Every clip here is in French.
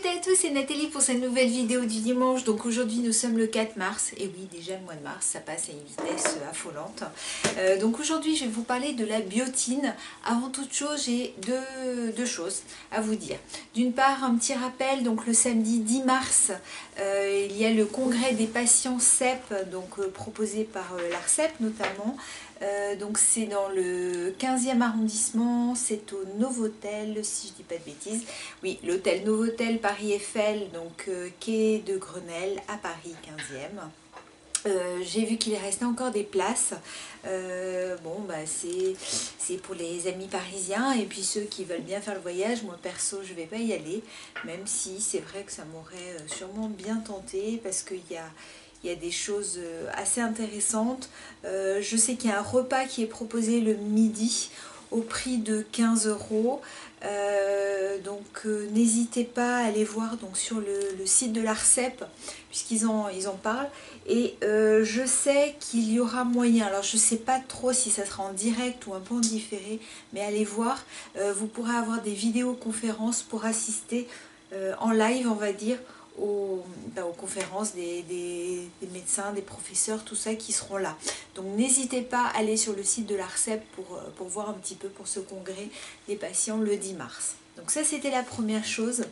toutes et à tous, c'est Nathalie pour cette nouvelle vidéo du dimanche. Donc aujourd'hui nous sommes le 4 mars, et oui déjà le mois de mars, ça passe à une vitesse affolante. Donc aujourd'hui je vais vous parler de la biotine. Avant toute chose j'ai deux choses à vous dire. D'une part un petit rappel, donc le samedi 10 mars il y a le congrès des patients CEP, donc proposé par l'ARCEP notamment. Donc c'est dans le 15e arrondissement, c'est au Novotel, si je dis pas de bêtises. Oui, l'hôtel Novotel Paris Eiffel, donc quai de Grenelle à Paris 15e. J'ai vu qu'il restait encore des places. Bon, bah c'est pour les amis parisiens et puis ceux qui veulent bien faire le voyage. Moi perso, je vais pas y aller, même si c'est vrai que ça m'aurait sûrement bien tenté parce qu'il y a des choses assez intéressantes. Je sais qu'il y a un repas qui est proposé le midi au prix de 15 €. Donc n'hésitez pas à aller voir donc, sur le site de l'ARCEP puisqu'ils en parlent. Et je sais qu'il y aura moyen, alors je ne sais pas trop si ça sera en direct ou un peu en différé, mais allez voir, vous pourrez avoir des vidéoconférences pour assister en live, on va dire, aux conférences des médecins, des professeurs, tout ça qui seront là. Donc n'hésitez pas à aller sur le site de l'ARCEP pour voir un petit peu pour ce congrès des patients le 10 mars. Donc ça c'était la première chose.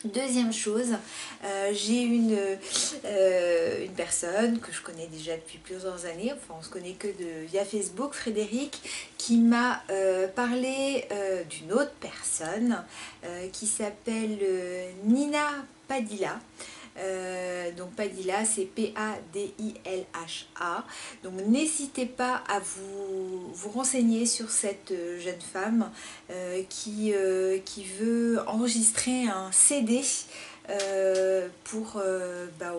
Deuxième chose, j'ai une personne que je connais déjà depuis plusieurs années, enfin on se connaît que via Facebook, Frédéric, qui m'a parlé d'une autre personne qui s'appelle Nina Padilla. Donc Padilla, c'est Padilha. Donc n'hésitez pas à vous renseigner sur cette jeune femme qui veut enregistrer un CD au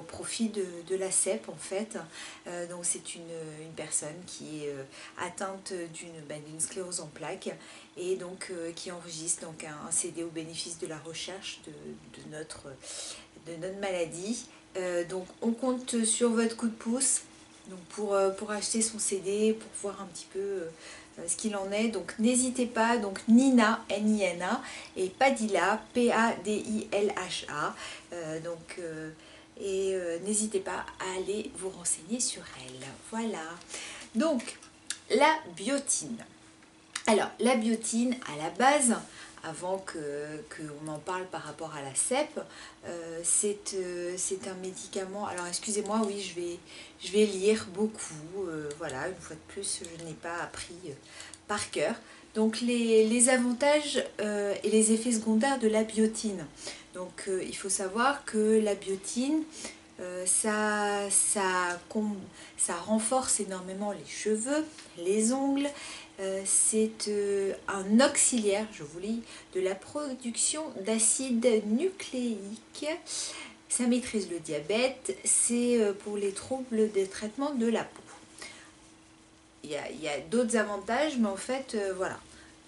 profit de la CEP en fait. Donc c'est une personne qui est atteinte d'une sclérose en plaques et donc qui enregistre donc un CD au bénéfice de la recherche de notre maladie. Donc on compte sur votre coup de pouce donc pour acheter son CD, pour voir un petit peu ce qu'il en est. Donc n'hésitez pas, donc Nina, Nina, et Padilla, Padilha. N'hésitez pas à aller vous renseigner sur elle. Voilà. Donc la biotine. Alors la biotine à la base, avant qu'on en parle par rapport à la CEP, c'est un médicament. Alors excusez-moi, oui, je vais lire beaucoup. Voilà, une fois de plus, je n'ai pas appris par cœur. Donc les avantages et les effets secondaires de la biotine. Donc il faut savoir que la biotine, ça renforce énormément les cheveux, les ongles. C'est un auxiliaire, je vous lis, de la production d'acide nucléique. Ça maîtrise le diabète, c'est pour les troubles de traitement de la peau. Il y a d'autres avantages, mais en fait, voilà.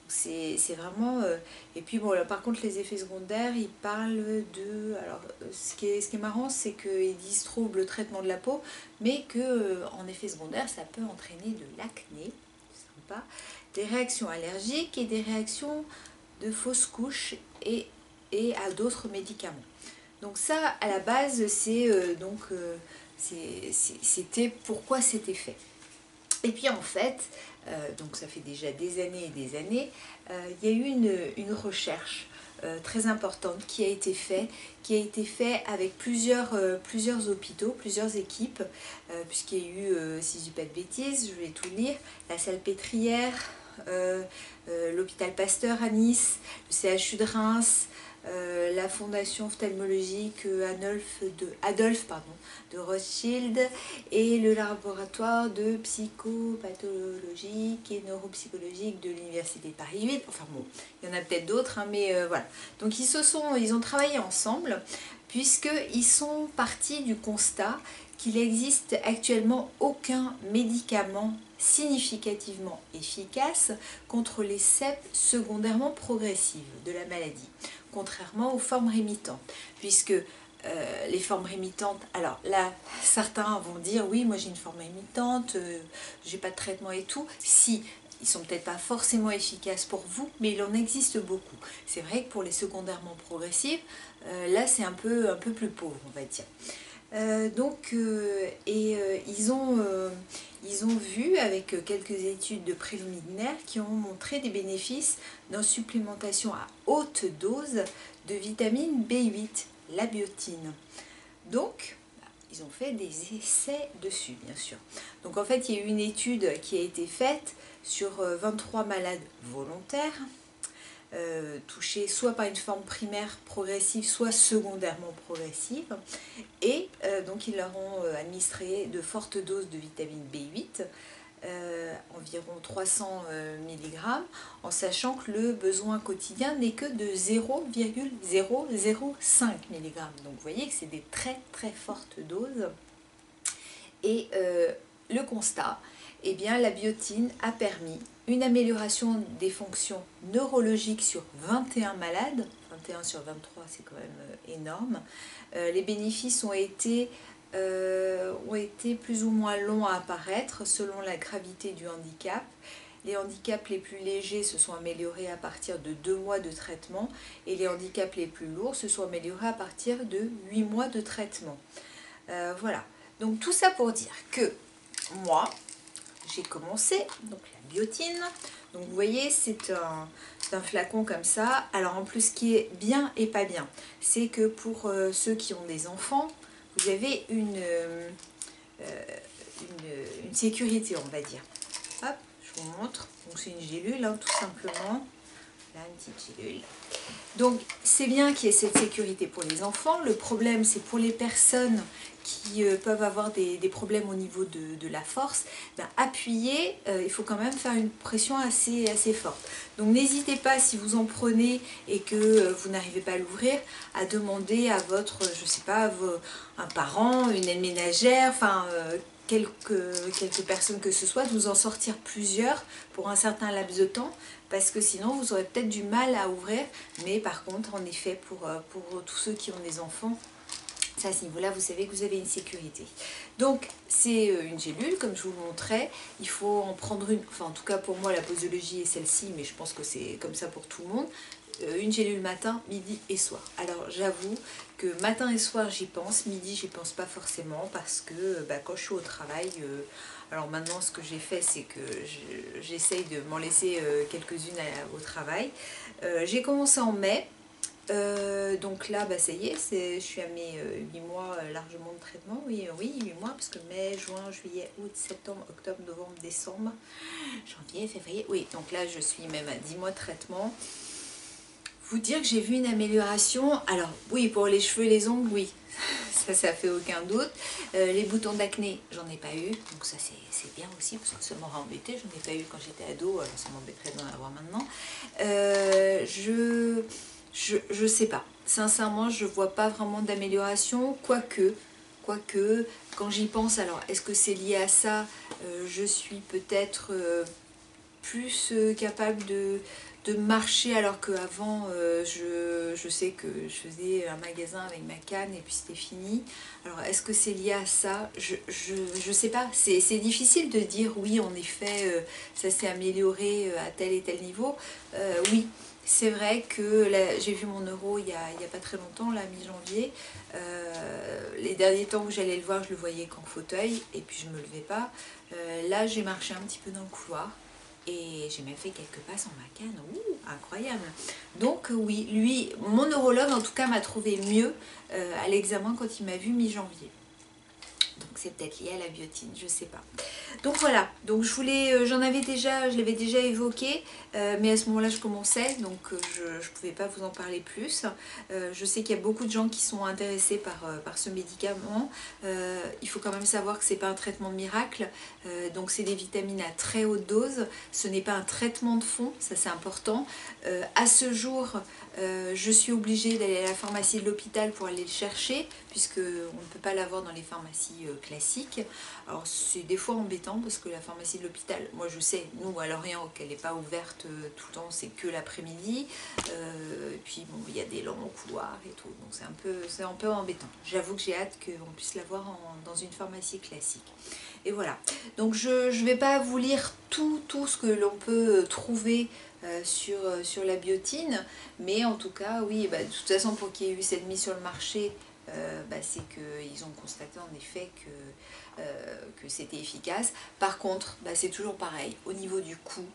C'est vraiment... et puis bon, là, par contre, les effets secondaires, ils parlent de... Alors, ce qui est marrant, c'est qu'ils disent trouble traitement de la peau, mais que en effet secondaire, ça peut entraîner de l'acné, sympa, des réactions allergiques et des réactions de fausses couches et à d'autres médicaments. Donc ça, à la base, c'était pourquoi c'était fait. Et puis en fait, donc ça fait déjà des années et des années, il y a eu une recherche très importante qui a été faite avec plusieurs hôpitaux, plusieurs équipes, puisqu'il y a eu, si je dis pas de bêtises, je vais tout lire, la Salpêtrière, l'hôpital Pasteur à Nice, le CHU de Reims, la fondation ophtalmologique Adolphe de Rothschild et le laboratoire de psychopathologique et neuropsychologique de l'université de Paris 8. Enfin bon, il y en a peut-être d'autres, hein, mais voilà. Donc ils ont travaillé ensemble puisqu'ils sont partis du constat qu'il n'existe actuellement aucun médicament significativement efficace contre les CEP secondairement progressives de la maladie, contrairement aux formes rémitantes, puisque les formes rémitantes, alors là certains vont dire oui moi j'ai une forme rémitante, j'ai pas de traitement et tout, si ils sont peut-être pas forcément efficaces pour vous, mais il en existe beaucoup. C'est vrai que pour les secondairement progressives, Là c'est un peu plus pauvre, on va dire. Ils ont vu avec quelques études de préliminaires qui ont montré des bénéfices dans supplémentation à haute dose de vitamine B8, la biotine. Donc, ils ont fait des essais dessus, bien sûr. Donc en fait, il y a eu une étude qui a été faite sur 23 malades volontaires, touchés soit par une forme primaire progressive, soit secondairement progressive. Et donc ils leur ont administré de fortes doses de vitamine B8, environ 300 mg, en sachant que le besoin quotidien n'est que de 0,005 mg. Donc vous voyez que c'est des très très fortes doses. Et le constat, eh bien, la biotine a permis une amélioration des fonctions neurologiques sur 21 malades. 21 sur 23, c'est quand même énorme. Les bénéfices ont été plus ou moins longs à apparaître selon la gravité du handicap. Les handicaps les plus légers se sont améliorés à partir de 2 mois de traitement et les handicaps les plus lourds se sont améliorés à partir de 8 mois de traitement. Voilà. Donc tout ça pour dire que moi, j'ai commencé, donc la biotine. Donc vous voyez, c'est un flacon comme ça. Alors en plus, ce qui est bien et pas bien, c'est que pour ceux qui ont des enfants, vous avez une sécurité, on va dire. Hop, je vous montre. Donc c'est une gélule, hein, tout simplement. Là, une petite gélule. Donc c'est bien qu'il y ait cette sécurité pour les enfants. Le problème, c'est pour les personnes qui peuvent avoir des problèmes au niveau de la force. Ben, appuyer, il faut quand même faire une pression assez forte. Donc n'hésitez pas, si vous en prenez et que vous n'arrivez pas à l'ouvrir, à demander à votre, je sais pas, un parent, une aide ménagère, enfin quelques personnes que ce soit, de vous en sortir plusieurs pour un certain laps de temps, parce que sinon vous aurez peut-être du mal à ouvrir. Mais par contre, en effet, pour tous ceux qui ont des enfants, ça, à ce niveau-là, vous savez que vous avez une sécurité. Donc, c'est une gélule, comme je vous le montrais. Il faut en prendre une, enfin en tout cas pour moi, la posologie est celle-ci, mais je pense que c'est comme ça pour tout le monde. Une gélule matin, midi et soir. Alors, j'avoue que matin et soir, j'y pense. Midi, j'y pense pas forcément parce que quand je suis au travail... alors maintenant, ce que j'ai fait, c'est que j'essaye de m'en laisser quelques-unes au travail. J'ai commencé en mai. Donc là, ça y est, je suis à mes 8 mois largement de traitement. Oui, 8 mois, parce que mai, juin, juillet, août, septembre, octobre, novembre, décembre, janvier, février. Oui, donc là, je suis même à 10 mois de traitement. Vous dire que j'ai vu une amélioration. Alors oui, pour les cheveux et les ongles, oui, ça fait aucun doute. Les boutons d'acné, j'en ai pas eu, donc ça c'est bien aussi, parce que ça m'aurait embêté. J'en ai pas eu quand j'étais ado, alors ça m'embêterait d'en avoir maintenant. Je sais pas. Sincèrement, je vois pas vraiment d'amélioration, quoique, quand j'y pense, alors est-ce que c'est lié à ça? Je suis peut-être plus capable de marcher, alors qu'avant, je sais que je faisais un magasin avec ma canne et puis c'était fini. Alors est-ce que c'est lié à ça? Je sais pas. C'est difficile de dire oui, en effet, ça s'est amélioré à tel et tel niveau. Oui. C'est vrai que j'ai vu mon neuro il y a pas très longtemps, là, mi-janvier. Les derniers temps où j'allais le voir, je le voyais qu'en fauteuil et puis je me levais pas. Là, j'ai marché un petit peu dans le couloir et j'ai même fait quelques pas sans ma canne. Ouh, incroyable! Donc oui, lui, mon neurologue en tout cas m'a trouvé mieux à l'examen quand il m'a vu mi-janvier. Donc c'est peut-être lié à la biotine, je sais pas. Donc voilà, donc je l'avais déjà évoqué, mais à ce moment-là je commençais, donc je ne pouvais pas vous en parler plus. Je sais qu'il y a beaucoup de gens qui sont intéressés par ce médicament. Il faut quand même savoir que c'est pas un traitement miracle, donc c'est des vitamines à très haute dose. Ce n'est pas un traitement de fond, ça c'est important. À ce jour, je suis obligée d'aller à la pharmacie de l'hôpital pour aller le chercher, puisque on ne peut pas l'avoir dans les pharmacies classiques. Alors c'est des fois embêtant embêtant parce que la pharmacie de l'hôpital, moi je sais, nous à Lorient, qu'elle n'est pas ouverte tout le temps, c'est que l'après-midi. Et puis bon, il y a des longs couloirs et tout, donc c'est un peu embêtant. J'avoue que j'ai hâte qu'on puisse l'avoir dans une pharmacie classique. Et voilà, donc je ne vais pas vous lire tout ce que l'on peut trouver sur la biotine, mais en tout cas, oui, bah, de toute façon, pour qu'il y ait eu cette mise sur le marché, c'est qu'ils ont constaté en effet que c'était efficace. Par contre, c'est toujours pareil, au niveau du coût,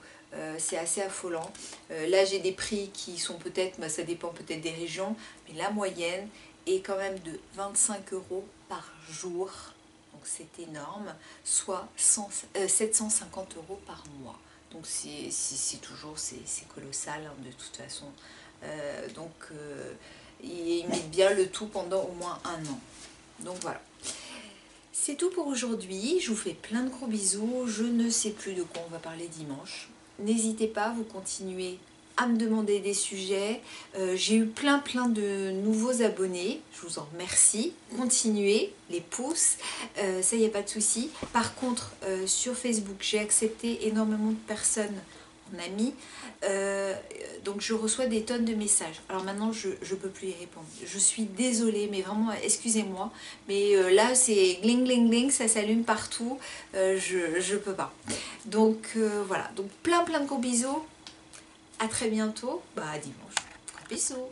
c'est assez affolant. Là, j'ai des prix qui sont peut-être, ça dépend peut-être des régions, mais la moyenne est quand même de 25 € par jour. Donc c'est énorme, soit 750 € par mois. Donc c'est toujours, c'est colossal hein, de toute façon. Ils mettent bien le tout pendant au moins un an. Donc voilà. C'est tout pour aujourd'hui. Je vous fais plein de gros bisous. Je ne sais plus de quoi on va parler dimanche. N'hésitez pas, vous continuez à me demander des sujets. J'ai eu plein de nouveaux abonnés. Je vous en remercie. Continuez, les pouces. Ça, il n'y a pas de souci. Par contre, sur Facebook, j'ai accepté énormément de personnes en amis. Donc je reçois des tonnes de messages. Alors maintenant je ne peux plus y répondre. Je suis désolée, mais vraiment excusez-moi. Mais là c'est gling gling gling, ça s'allume partout. Je peux pas. Donc voilà. Donc plein de gros bisous. À très bientôt. À dimanche. Bisous.